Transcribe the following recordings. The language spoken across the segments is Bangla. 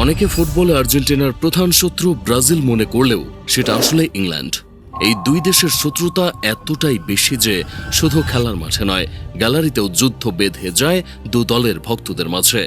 অনেকে ফুটবলে আর্জেন্টিনার প্রধান শত্রু ব্রাজিল মনে করলেও সেটা আসলে ইংল্যান্ড। এই দুই দেশের শত্রুতা এতটাই বেশি যে শুধু খেলার মাঠে নয়, গ্যালারিতেও যুদ্ধ বেঁধে যায় দু দলের ভক্তদের মাঝে।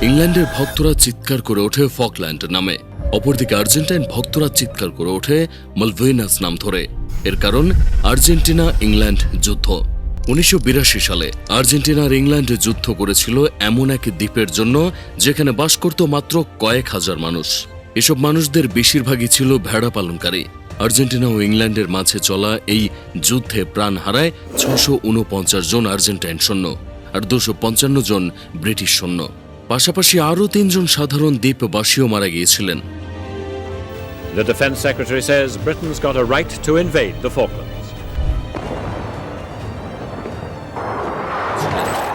ইংল্যান্ডের ভক্তরা চিৎকার করে ওঠে ফকল্যান্ড নামে, অপরদিকে আর্জেন্টাইন ভক্তরা চিৎকার করে ওঠে মালভিনাস নাম ধরে। এর কারণ আর্জেন্টিনা ইংল্যান্ড যুদ্ধ। 1982 সালে আর্জেন্টিনা আর ইংল্যান্ড যুদ্ধ করেছিল এমন এক দ্বীপের জন্য যেখানে বাস করত মাত্র কয়েক হাজার মানুষ। এসব মানুষদের বেশিরভাগই ছিল ভেড়া পালনকারী। আর্জেন্টিনা ও ইংল্যান্ডের মাঝে চলা এই যুদ্ধে প্রাণ হারায় 649 জন আর্জেন্টাইন সৈন্য আর 255 জন ব্রিটিশ সৈন্য। পাশাপাশি আরও 3 জন সাধারণ দ্বীপবাসীও মারা গিয়েছিলেন। The Defense Secretary says Britain's got a right to invade the Falklands.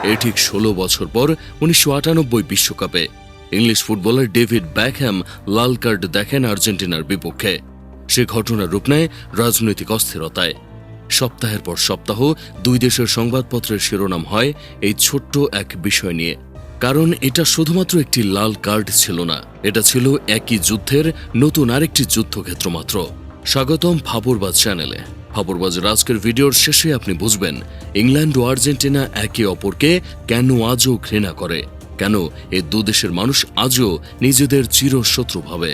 এর ঠিক 16 বছর পর 1998 বিশ্বকাপে ইংলিশ ফুটবলার ডেভিড বেকহ্যাম লাল কার্ড দেখেন আর্জেন্টিনার বিপক্ষে। সে ঘটনার রূপ নেয় রাজনৈতিক অস্থিরতায়। সপ্তাহের পর সপ্তাহ দুই দেশের সংবাদপত্রের শিরোনাম হয় এই ছোট্ট এক বিষয় নিয়ে। কারণ এটা শুধুমাত্র একটি লাল কার্ড ছিল না, এটা ছিল একই যুদ্ধের নতুন আরেকটি যুদ্ধক্ষেত্র মাত্র। স্বাগতম ফাবরবাজ চ্যানেলে। ফাবরবাজের আজকের ভিডিওর শেষে আপনি বুঝবেন ইংল্যান্ড ও আর্জেন্টিনা একে অপরকে কেন আজও ঘৃণা করে, কেন এই দুদেশের মানুষ আজও নিজেদের চিরশত্রু ভাবে।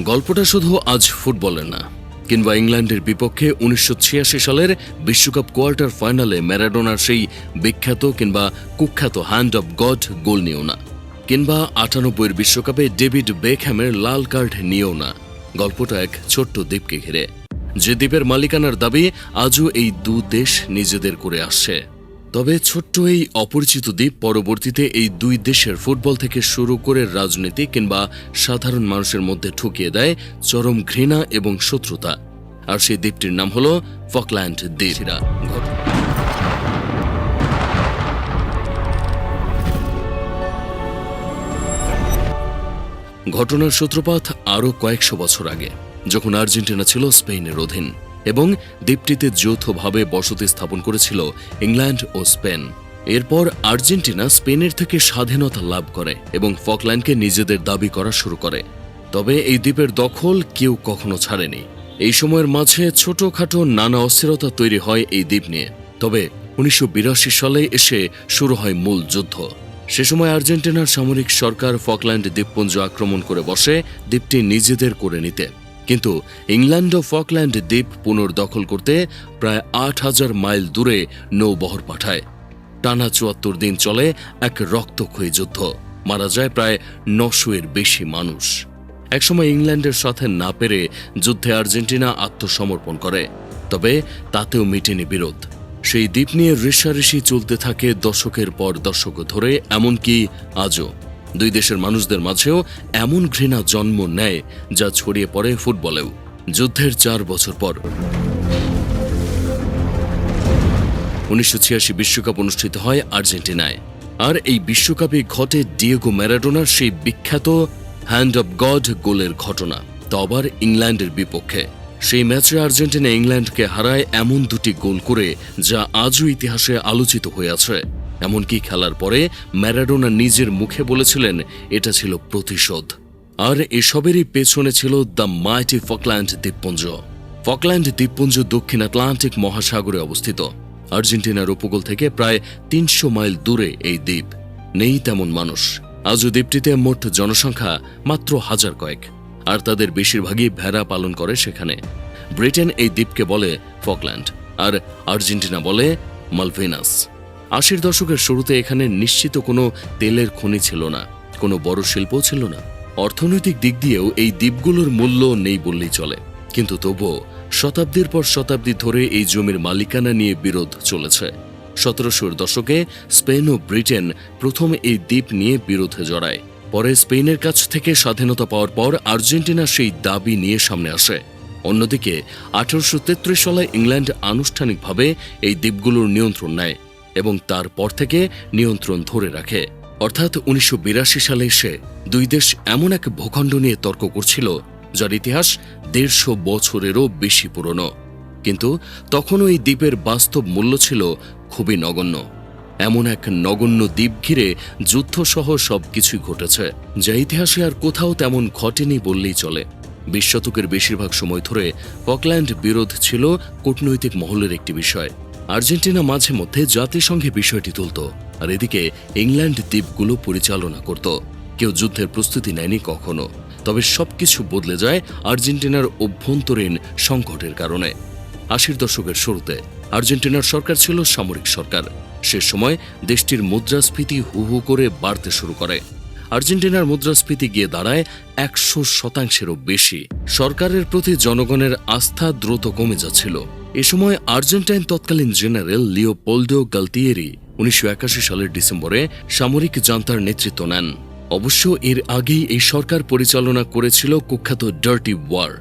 গল্পটা শুধু আজ ফুটবলের না, কিংবা ইংল্যান্ডের বিপক্ষে 1986 সালের বিশ্বকাপ কোয়ার্টার ফাইনালে ম্যারাডোনার সেই বিখ্যাত কিংবা কুখ্যাত হ্যান্ড অব গড গোল নিয়েও না, কিংবা 98 বিশ্বকাপে ডেভিড বেকহ্যামের লাল কার্ড নিয়েও না। গল্পটা এক ছোট্ট দ্বীপকে ঘিরে, যে দ্বীপের মালিকানার দাবি আজও এই দু দেশ নিজেদের করে আসছে। তবে ছোট্ট এই অপরিচিত দ্বীপ পরবর্তীতে এই দুই দেশের ফুটবল থেকে শুরু করে রাজনীতি কিংবা সাধারণ মানুষের মধ্যে ঠুকিয়ে দেয় চরম ঘৃণা এবং শত্রুতা। আর সেই দ্বীপটির নাম হল ফকল্যান্ড দ্বীপ। ঘটনার সূত্রপাত আরও কয়েকশো বছর আগে, যখন আর্জেন্টিনা ছিল স্পেনের অধীন এবং দ্বীপটিতে যৌথভাবে বসতি স্থাপন করেছিল ইংল্যান্ড ও স্পেন। এরপর আর্জেন্টিনা স্পেনের থেকে স্বাধীনতা লাভ করে এবং ফকল্যান্ডকে নিজেদের দাবি করা শুরু করে। তবে এই দ্বীপের দখল কেউ কখনো ছাড়েনি। এই সময়ের মাঝে ছোটখাটো নানা অস্থিরতা তৈরি হয় এই দ্বীপ নিয়ে। তবে 1982 সালে এসে শুরু হয় মূল যুদ্ধ। সে সময় আর্জেন্টিনার সামরিক সরকার ফকল্যান্ড দ্বীপপুঞ্জ আক্রমণ করে বসে দ্বীপটি নিজেদের করে নিতে। কিন্তু ইংল্যান্ড ও ফকল্যান্ড দ্বীপ পুনর্দখল করতে প্রায় 8000 মাইল দূরে নৌবহর পাঠায়। টানা 74 দিন চলে এক রক্তক্ষয়ী যুদ্ধ। মারা যায় প্রায় 900-এর বেশি মানুষ। একসময় ইংল্যান্ডের সাথে না পেরে যুদ্ধে আর্জেন্টিনা আত্মসমর্পণ করে, তবে তাতেও মিটেনি বিরোধ। সেই দ্বীপ নিয়ে রেষারেষি চলতে থাকে দশকের পর দশক ধরে, এমনকি আজও দুই দেশের মানুষদের মাঝেও এমন ঘৃণা জন্ম নেয় যা ছড়িয়ে পড়ে ফুটবলেও। যুদ্ধের 4 বছর পর 1986 বিশ্বকাপ অনুষ্ঠিত হয় আর্জেন্টিনায়। আর এই বিশ্বকাপে ঘটে ডিয়েগো ম্যারাডোনার সেই বিখ্যাত হ্যান্ড অব গড গোলের ঘটনা, তা আবার ইংল্যান্ডের বিপক্ষে। সেই ম্যাচে আর্জেন্টিনা ইংল্যান্ডকে হারায় এমন দুটি গোল করে, যা আজও ইতিহাসে আলোচিত হয়ে আছে। এমনকি খেলার পরে ম্যারাডোনা নিজের মুখে বলেছিলেন এটা ছিল প্রতিশোধ। আর এসবেরই পেছনে ছিল দ্য মাইটি ফকল্যান্ড দ্বীপপুঞ্জ। ফকল্যান্ড দ্বীপপুঞ্জ দক্ষিণ আটলান্টিক মহাসাগরে অবস্থিত। আর্জেন্টিনার উপকূল থেকে প্রায় 300 মাইল দূরে এই দ্বীপ। নেই তেমন মানুষ। আজও দ্বীপটিতে মোট জনসংখ্যা মাত্র 1000 কয়েক, আর তাদের বেশিরভাগই ভেড়া পালন করে সেখানে। ব্রিটেন এই দ্বীপকে বলে ফকল্যান্ড আর আর্জেন্টিনা বলে মালভিনাস। 80-র দশকের শুরুতে এখানে নিশ্চিত কোনো তেলের খনি ছিল না, কোনো বড় শিল্পও ছিল না। অর্থনৈতিক দিক দিয়েও এই দ্বীপগুলোর মূল্য নেই বললেই চলে। কিন্তু তবুও শতাব্দীর পর শতাব্দী ধরে এই জমির মালিকানা নিয়ে বিরোধ চলেছে। 1700-র দশকে স্পেন ও ব্রিটেন প্রথম এই দ্বীপ নিয়ে বিরোধে জড়ায়। পরে স্পেনের কাছ থেকে স্বাধীনতা পাওয়ার পর আর্জেন্টিনা সেই দাবি নিয়ে সামনে আসে। অন্যদিকে 1833 সালে ইংল্যান্ড আনুষ্ঠানিকভাবে এই দ্বীপগুলোর নিয়ন্ত্রণ নেয় এবং তারপর থেকে নিয়ন্ত্রণ ধরে রাখে। অর্থাৎ 1982 সালে এসে দুই দেশ এমন এক ভূখণ্ড নিয়ে তর্ক করছিল যার ইতিহাস 150 বছরেরও বেশি পুরনো। কিন্তু তখনও এই দ্বীপের বাস্তব মূল্য ছিল খুবই নগণ্য। এমন এক নগণ্য দ্বীপ ঘিরে যুদ্ধসহ সবকিছুই ঘটেছে, যা ইতিহাসে আর কোথাও তেমন ঘটেনি বললেই চলে। 20 শতকের বেশিরভাগ সময় ধরে ফকল্যান্ড বিরোধ ছিল কূটনৈতিক মহলের একটি বিষয়। আর্জেন্টিনা মাঝে মধ্যে জাতিসংঘে বিষয়টি তুলত, আর এদিকে ইংল্যান্ড দ্বীপগুলো পরিচালনা করত। কেউ যুদ্ধের প্রস্তুতি নেয়নি কখনো। তবে সবকিছু বদলে যায় আর্জেন্টিনার অভ্যন্তরীণ সংকটের কারণে। 80 দশকের শুরুতে আর্জেন্টিনার সরকার ছিল সামরিক সরকার। সে সময় দেশটির মুদ্রাস্ফীতি হু হু করে বাড়তে শুরু করে। আর্জেন্টিনার মুদ্রাস্ফীতি গিয়ে দাঁড়ায় 100%-এরও বেশি। সরকারের প্রতি জনগণের আস্থা দ্রুত কমে যাচ্ছিল। এ সময় আর্জেন্টাইন তৎকালীন জেনারেল লিওপোল্ডো গালতিয়েরি 1981 সালের ডিসেম্বরে সামরিক জান্তার নেতৃত্ব নেন। অবশ্য এর আগেই এই সরকার পরিচালনা করেছিল কুখ্যাত ডার্টি ওয়ার।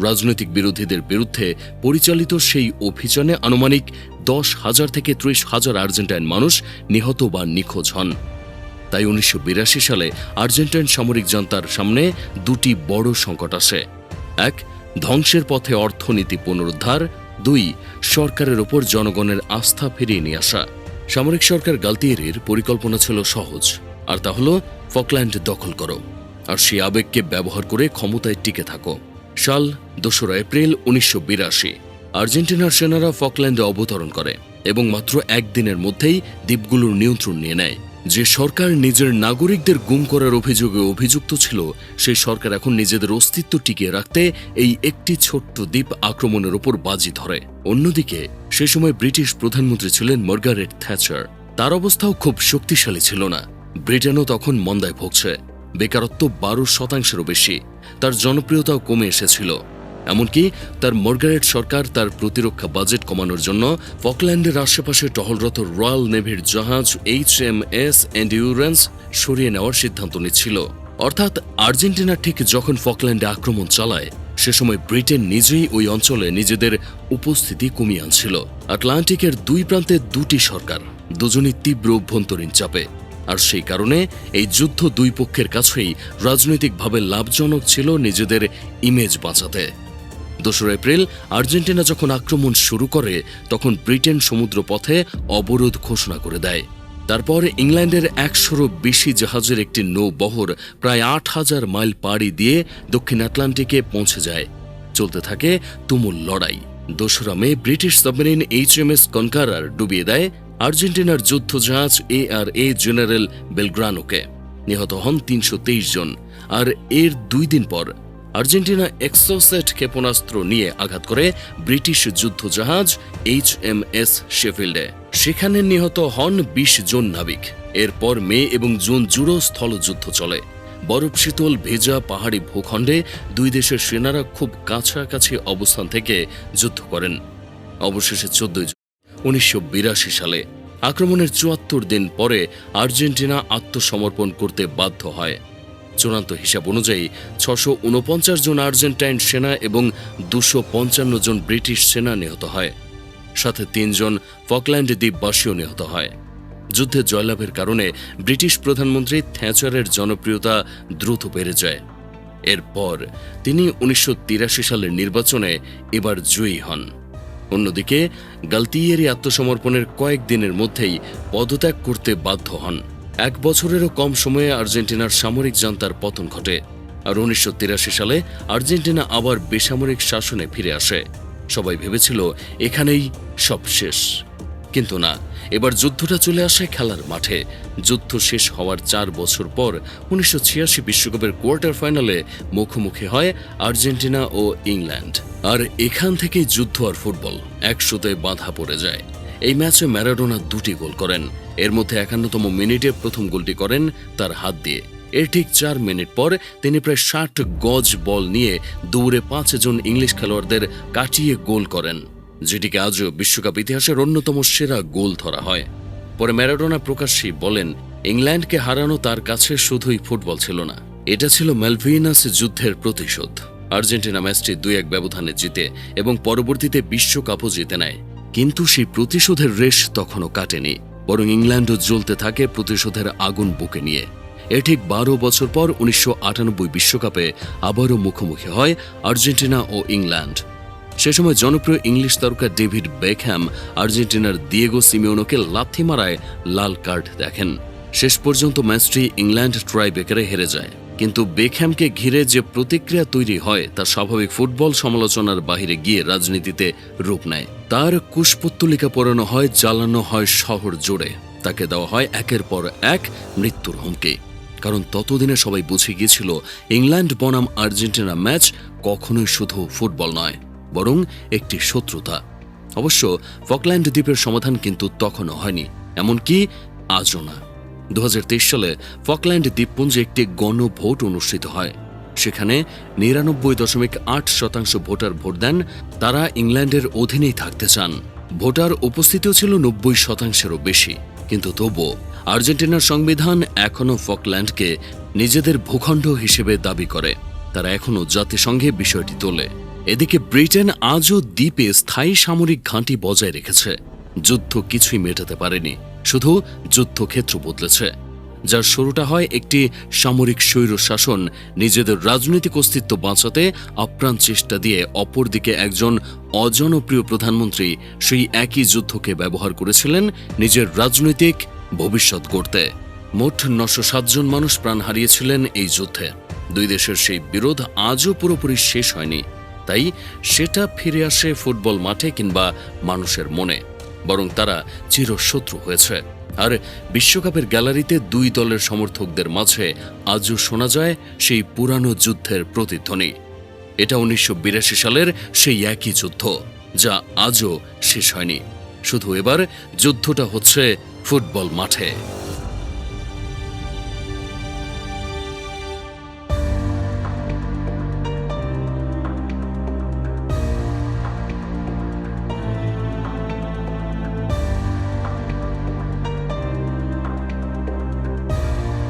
রাজনৈতিক বিরোধীদের বিরুদ্ধে পরিচালিত সেই অভিযানে আনুমানিক 10,000 থেকে 30,000 আর্জেন্টাইন মানুষ নিহত বা নিখোঁজ হন। তাই 1982 সালে আর্জেন্টাইন সামরিক জান্তার সামনে দুটি বড় সংকট আসে। 1, ধ্বংসের পথে অর্থনীতি পুনরুদ্ধার। 2, সরকারের ওপর জনগণের আস্থা ফিরিয়ে নিয়ে আসা। সামরিক সরকার গালতিয়েরির পরিকল্পনা ছিল সহজ, আর তা হল ফকল্যান্ড দখল করো, আর সেই আবেগকে ব্যবহার করে ক্ষমতায় টিকে থাকো। সাল 2 এপ্রিল 1982 আর্জেন্টিনার সেনারা ফকল্যান্ডে অবতরণ করে এবং মাত্র একদিনের মধ্যেই দ্বীপগুলোর নিয়ন্ত্রণ নিয়ে নেয়। যে সরকার নিজের নাগরিকদের গুম করার অভিযোগে অভিযুক্ত ছিল, সেই সরকার এখন নিজেদের অস্তিত্ব টিকিয়ে রাখতে এই একটি ছোট্ট দ্বীপ আক্রমণের ওপর বাজি ধরে। অন্যদিকে সে সময় ব্রিটিশ প্রধানমন্ত্রী ছিলেন মার্গারেট থ্যাচার। তার অবস্থাও খুব শক্তিশালী ছিল না। ব্রিটেনও তখন মন্দায় ভুগছে, বেকারত্ব 12%-এরও বেশি। তার জনপ্রিয়তাও কমে এসেছিল। এমনকি তার মার্গারেট সরকার তার প্রতিরক্ষা বাজেট কমানোর জন্য ফকল্যান্ডের আশেপাশে টহলরত রয়্যাল নেভির জাহাজ HMS এন্ডিউরেন্স সরিয়ে নেওয়ার সিদ্ধান্ত নিচ্ছিল। অর্থাৎ আর্জেন্টিনা ঠিক যখন ফকল্যান্ডে আক্রমণ চালায়, সে সময় ব্রিটেন নিজেই ওই অঞ্চলে নিজেদের উপস্থিতি কমিয়ে আনছিল। আটলান্টিকের দুই প্রান্তে দুটি সরকার, দুজনই তীব্র অভ্যন্তরীণ চাপে। আর সেই কারণে এই যুদ্ধ দুই পক্ষের কাছেই রাজনৈতিকভাবে লাভজনক ছিল নিজেদের ইমেজ বাঁচাতে। 2 এপ্রিল আর্জেন্টিনা যখন আক্রমণ শুরু করে, তখন ব্রিটেন সমুদ্রপথে অবরোধ ঘোষণা করে দেয়। তারপর ইংল্যান্ডের 100-এরও বেশি জাহাজের একটি নৌবহর প্রায় 8,000 মাইল পাড়ি দিয়ে দক্ষিণ আটলান্টিকে পৌঁছে যায়। চলতে থাকে তুমুল লড়াই। 2 মে ব্রিটিশ সাবমেরিন HMS কনকারার ডুবিয়ে দেয় আর্জেন্টিনার যুদ্ধজাহাজ ARA জেনারেল বেলগ্রানোকে। নিহত হন 323 জন। আর এর 2 দিন পর আর্জেন্টিনা এক্সোসেট ক্ষেপণাস্ত্র নিয়ে আঘাত করে ব্রিটিশ যুদ্ধজাহাজ HMS শেফিল্ডে। সেখানে নিহত হন 20 জন নাবিক। এরপর মে এবং জুন জুড়েও স্থলযুদ্ধ চলে। বরফ শীতল ভেজা পাহাড়ি ভূখণ্ডে দুই দেশের সেনারা খুব কাছাকাছি অবস্থান থেকে যুদ্ধ করেন। অবশেষে 14 1982 সালে আক্রমণের 74 দিন পরে আর্জেন্টিনা আত্মসমর্পণ করতে বাধ্য হয়। চূড়ান্ত হিসাব অনুযায়ী 649 জন আর্জেন্টাইন সেনা এবং 255 জন ব্রিটিশ সেনা নিহত হয়। সাথে 3 জন ফকল্যান্ড দ্বীপবাসীও নিহত হয়। যুদ্ধে জয়লাভের কারণে ব্রিটিশ প্রধানমন্ত্রী থ্যাচারের জনপ্রিয়তা দ্রুত বেড়ে যায়। এরপর তিনি 1983 সালের নির্বাচনে এবার জয়ী হন। অন্যদিকে গালতিয়েরি আত্মসমর্পণের কয়েকদিনের মধ্যেই পদত্যাগ করতে বাধ্য হন। 1 বছরেরও কম সময়ে আর্জেন্টিনার সামরিক জান্তার পতন ঘটে। আর 1983 সালে আর্জেন্টিনা আবার বেসামরিক শাসনে ফিরে আসে। সবাই ভেবেছিল এখানেই সব শেষ, কিন্তু না, এবার যুদ্ধটা চলে আসে খেলার মাঠে। যুদ্ধ শেষ হওয়ার 4 বছর পর 1986 বিশ্বকাপের কোয়ার্টার ফাইনালে মুখোমুখি হয় আর্জেন্টিনা ও ইংল্যান্ড। আর এখান থেকেই যুদ্ধ আর ফুটবল একসাথে বাঁধা পড়ে যায়। এই ম্যাচে ম্যারাডোনা 2টি গোল করেন। এর মধ্যে 51তম মিনিটে প্রথম গোলটি করেন তার হাত দিয়ে। এর ঠিক 4 মিনিট পর তিনি প্রায় 60 গজ বল নিয়ে দৌড়ে 5 জন ইংলিশ খেলোয়াড়দের কাটিয়ে গোল করেন, যেটিকে আজও বিশ্বকাপ ইতিহাসের অন্যতম সেরা গোল ধরা হয়। পরে ম্যারাডোনা প্রকাশ্যেই বলেন, ইংল্যান্ডকে হারানো তার কাছে শুধুই ফুটবল ছিল না, এটা ছিল ম্যালভিনাস যুদ্ধের প্রতিশোধ। আর্জেন্টিনা ম্যাচটি 2-1 ব্যবধানে জিতে এবং পরবর্তীতে বিশ্বকাপও জিতে নেয়। কিন্তু সেই প্রতিশোধের রেশ তখনও কাটেনি, বরং ইংল্যান্ডও জ্বলতে থাকে প্রতিশোধের আগুন বুকে নিয়ে। এর ঠিক 12 বছর পর 1998 বিশ্বকাপে আবারও মুখোমুখি হয় আর্জেন্টিনা ও ইংল্যান্ড। সে সময় জনপ্রিয় ইংলিশ তারকা ডেভিড বেকহ্যাম আর্জেন্টিনার দিয়েগো সিমিওনোকে লাথি মারায় লাল কার্ড দেখেন। শেষ পর্যন্ত ম্যাচটি ইংল্যান্ড ট্রাইব্রেকারে হেরে যায়। কিন্তু বেকহ্যামকে ঘিরে যে প্রতিক্রিয়া তৈরি হয় তা স্বাভাবিক ফুটবল সমালোচনার বাইরে গিয়ে রাজনীতিতে রূপ নেয়। তার কুশপুত্তলিকা পরানো হয়, জ্বালানো হয় শহর জুড়ে, তাকে দেওয়া হয় একের পর এক মৃত্যুর হুমকি। কারণ ততদিনে সবাই বুঝে গিয়েছিল ইংল্যান্ড বনাম আর্জেন্টিনা ম্যাচ কখনোই শুধু ফুটবল নয়, বরং একটি শত্রুতা। অবশ্য ফকল্যান্ড দ্বীপের সমাধান কিন্তু তখনও হয়নি, এমনকি আজও না। 2023 সালে ফকল্যান্ড দ্বীপপুঞ্জে একটি গণভোট অনুষ্ঠিত হয়। সেখানে 99.8% ভোটার ভোট দেন তারা ইংল্যান্ডের অধীনেই থাকতে চান। ভোটার উপস্থিতিও ছিল 90%-এরও বেশি। কিন্তু তবুও আর্জেন্টিনার সংবিধান এখনও ফকল্যান্ডকে নিজেদের ভূখণ্ড হিসেবে দাবি করে। তারা এখনও জাতিসংঘে বিষয়টি তোলে। এদিকে ব্রিটেন আজও দ্বীপে স্থায়ী সামরিক ঘাঁটি বজায় রেখেছে। যুদ্ধ কিছুই মেটাতে পারেনি, শুধু যুদ্ধক্ষেত্র বদলেছে। যার শুরুটা হয় একটি সামরিক স্বৈরশাসন নিজেদের রাজনৈতিক অস্তিত্ব বাঁচাতে আপ্রাণ চেষ্টা দিয়ে, অপরদিকে একজন অজনপ্রিয় প্রধানমন্ত্রী সেই একই যুদ্ধকে ব্যবহার করেছিলেন নিজের রাজনৈতিক ভবিষ্যৎ গড়তে। মোট 907 জন মানুষ প্রাণ হারিয়েছিলেন এই যুদ্ধে। দুই দেশের সেই বিরোধ আজও পুরোপুরি শেষ হয়নি, তাই সেটা ফিরে আসে ফুটবল মাঠে কিংবা মানুষের মনে, বরং তারা চিরশত্রু হয়েছে। আর বিশ্বকাপের গ্যালারিতে দুই দলের সমর্থকদের মাঝে আজও শোনা যায় সেই পুরানো যুদ্ধের প্রতিধ্বনি। এটা 1982 সালের সেই একই যুদ্ধ, যা আজও শেষ হয়নি। শুধু এবার যুদ্ধটা হচ্ছে ফুটবল মাঠে।